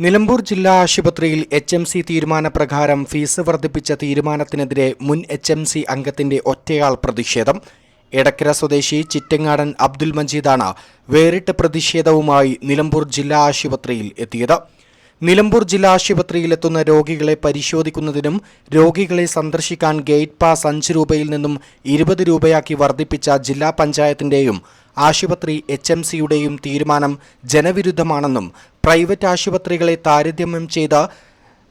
നിലമ്പൂർ ജില്ലാ ആശുപത്രിയിൽ HMC തീരുമാനപ്രകാരം fees വർദ്ധിപ്പിച്ച തീരുമാനത്തിനെതിരെ മുൻ HMC അംഗത്തിന്റെ ഒറ്റയാൾ പ്രതിഷേധം. എടക്കര സ്വദേശി ചിറ്റങ്ങാടൻ അബ്ദുൽ മജീദാണ് വേറിട്ട പ്രതിഷേധവുമായി നിലമ്പൂർ ജില്ലാ ആശുപത്രിയിൽ എത്തിയത്. നിലമ്പൂർ ജില്ലാ ആശുപത്രിയിലെത്തുന്ന രോഗികളെ പരിശോധിക്കുന്നതിനും രോഗികളെ സന്ദർശിക്കാൻ ഗേറ്റ് പാസ് 5 രൂപയിൽ നിന്നും 20 രൂപയാക്കി വർദ്ധിപ്പിച്ച ജില്ലാ പഞ്ചായത്തിന്റെയും ആശുപത്രി HMCയുടെയും തീരുമാനം ജനവിരുദ്ധമാണെന്നും പ്രൈവറ്റ് ആശുപത്രികളെ താരതമ്യം ചെയ്ത്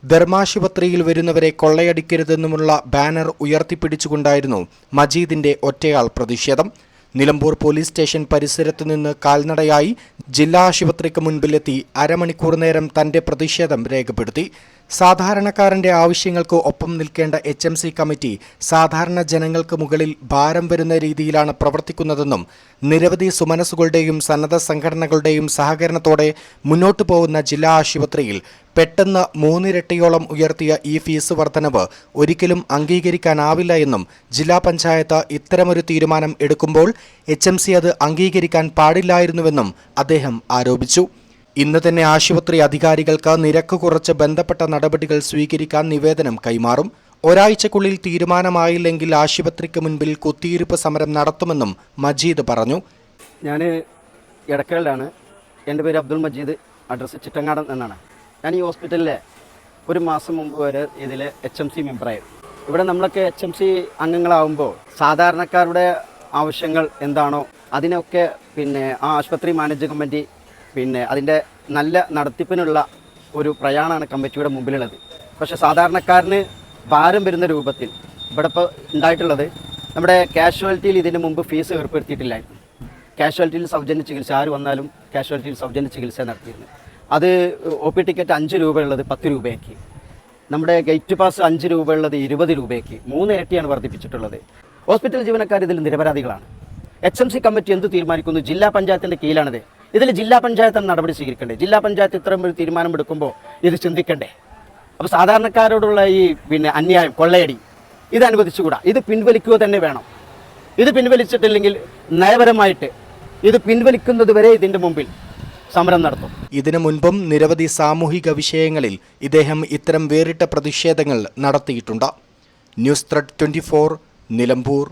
ധർമാശുപത്രിയിൽ വരുന്നവരെ കൊള്ളയടിക്കരുതെന്നുമുള്ള ബാനർ ഉയർത്തിപ്പിടിച്ചുകൊണ്ടായിരുന്നു മജീദിന്റെ ഒറ്റയാൾ പ്രതിഷേധം. നിലമ്പൂർ പോലീസ് സ്റ്റേഷൻ പരിസരത്തു നിന്ന് കാൽനടയായി ജില്ലാ ആശുപത്രിക്ക് മുൻപിലെത്തി അരമണിക്കൂർ നേരം തന്റെ പ്രതിഷേധം രേഖപ്പെടുത്തി. സാധാരണക്കാരന്റെ ആവശ്യങ്ങൾക്ക് ഒപ്പം നിൽക്കേണ്ട HMC കമ്മിറ്റി സാധാരണ ജനങ്ങൾക്ക് മുകളിൽ ഭാരം വരുന്ന രീതിയിലാണ് പ്രവർത്തിക്കുന്നതെന്നും നിരവധി സുമനസ്സുകളുടെയും സന്നദ്ധ സംഘടനകളുടെയും സഹകരണത്തോടെ മുന്നോട്ടു പോകുന്ന ജില്ലാ ആശുപത്രിയിൽ പെട്ടെന്ന് 3 ഇരട്ടിയോളം ഉയർത്തിയ ഈ ഫീസ് വർധനവ് ഒരിക്കലും അംഗീകരിക്കാനാവില്ല എന്നും ജില്ലാ പഞ്ചായത്ത് ഇത്തരമൊരു തീരുമാനം എടുക്കുമ്പോൾ HMC അത് അംഗീകരിക്കാൻ പാടില്ലായിരുന്നുവെന്നും അദ്ദേഹം ആരോപിച്ചു. ഇന്ന് തന്നെ ആശുപത്രി അധികാരികൾക്ക് നിരക്ക് കുറച്ച് ബന്ധപ്പെട്ട നടപടികൾ സ്വീകരിക്കാൻ നിവേദനം കൈമാറും. ഒരാഴ്ചക്കുള്ളിൽ തീരുമാനമായില്ലെങ്കിൽ ആശുപത്രിക്ക് മുൻപിൽ കുത്തിയിരിപ്പ് സമരം നടത്തുമെന്നും മജീദ് പറഞ്ഞു. ഞാൻ എടക്കരയിലാണ്. എൻ്റെ പേര് അബ്ദുൽ മജീദ്, അഡ്രസ്സ് ചിറ്റങ്ങാടൻ എന്നാണ്. ഞാൻ ഈ ഹോസ്പിറ്റലിലെ ഒരു മാസം മുമ്പ് വരെ ഇതിൽ HMC മെമ്പറായിരുന്നു. ഇവിടെ നമ്മളൊക്കെ HMC അംഗങ്ങളാവുമ്പോൾ സാധാരണക്കാരുടെ ആവശ്യങ്ങൾ എന്താണോ അതിനൊക്കെ ആ ആശുപത്രി മാനേജിംഗ് കമ്മിറ്റി അതിൻ്റെ നല്ല നടത്തിപ്പിനുള്ള ഒരു പ്രയാണമാണ് കമ്മിറ്റിയുടെ മുമ്പിലുള്ളത്. പക്ഷേ സാധാരണക്കാരന് ഭാരം വരുന്ന രൂപത്തിൽ ഇവിടെ ഇപ്പോൾ ഉണ്ടായിട്ടുള്ളത്, നമ്മുടെ കാഷ്വാലിറ്റിയിൽ ഇതിന് മുമ്പ് ഫീസ് ഏർപ്പെടുത്തിയിട്ടില്ലായിരുന്നു. കാഷ്വാലിറ്റിയിൽ സൗജന്യ ചികിത്സ, ആര് വന്നാലും കാഷ്വാലിറ്റിയിൽ സൗജന്യ ചികിത്സ നടത്തിയിരുന്നു. അത് OP ടിക്കറ്റ് 5 രൂപ ഉള്ളത് 10 രൂപയാക്കി, നമ്മുടെ ഗേറ്റ് പാസ് 5 രൂപ ഉള്ളത് 20 രൂപയാക്കി, 3 ഇരട്ടിയാണ് വർദ്ധിപ്പിച്ചിട്ടുള്ളത്. ഹോസ്പിറ്റൽ ജീവനക്കാർ ഇതിൽ നിരപരാധികളാണ്. HMC കമ്മിറ്റി എന്ത് തീരുമാനിക്കുന്നു? ജില്ലാ പഞ്ചായത്തിൻ്റെ കീഴിലാണിത്. ഇതിൽ ജില്ലാ പഞ്ചായത്താണ് നടപടി സ്വീകരിക്കേണ്ടേ. ജില്ലാ പഞ്ചായത്ത് ഇത്തരം ഒരു തീരുമാനം എടുക്കുമ്പോൾ ഇത് ചിന്തിക്കണ്ടേ? അപ്പോൾ സാധാരണക്കാരോടുള്ള ഈ അന്യായം, കൊള്ളയടി ഇത് അനുവദിച്ചുകൂടാ. ഇത് പിൻവലിക്കുക തന്നെ വേണം. ഇത് പിൻവലിച്ചിട്ടില്ലെങ്കിൽ നയപരമായിട്ട് ഇത് പിൻവലിക്കുന്നത് വരെ ഇതിൻ്റെ മുമ്പിൽ സമരം നടത്തും. ഇതിനു മുൻപും നിരവധി സാമൂഹിക വിഷയങ്ങളിൽ ഇദ്ദേഹം ഇത്തരം വേറിട്ട പ്രതിഷേധങ്ങൾ നടത്തിയിട്ടുണ്ട്. News thread 24 Nilambur.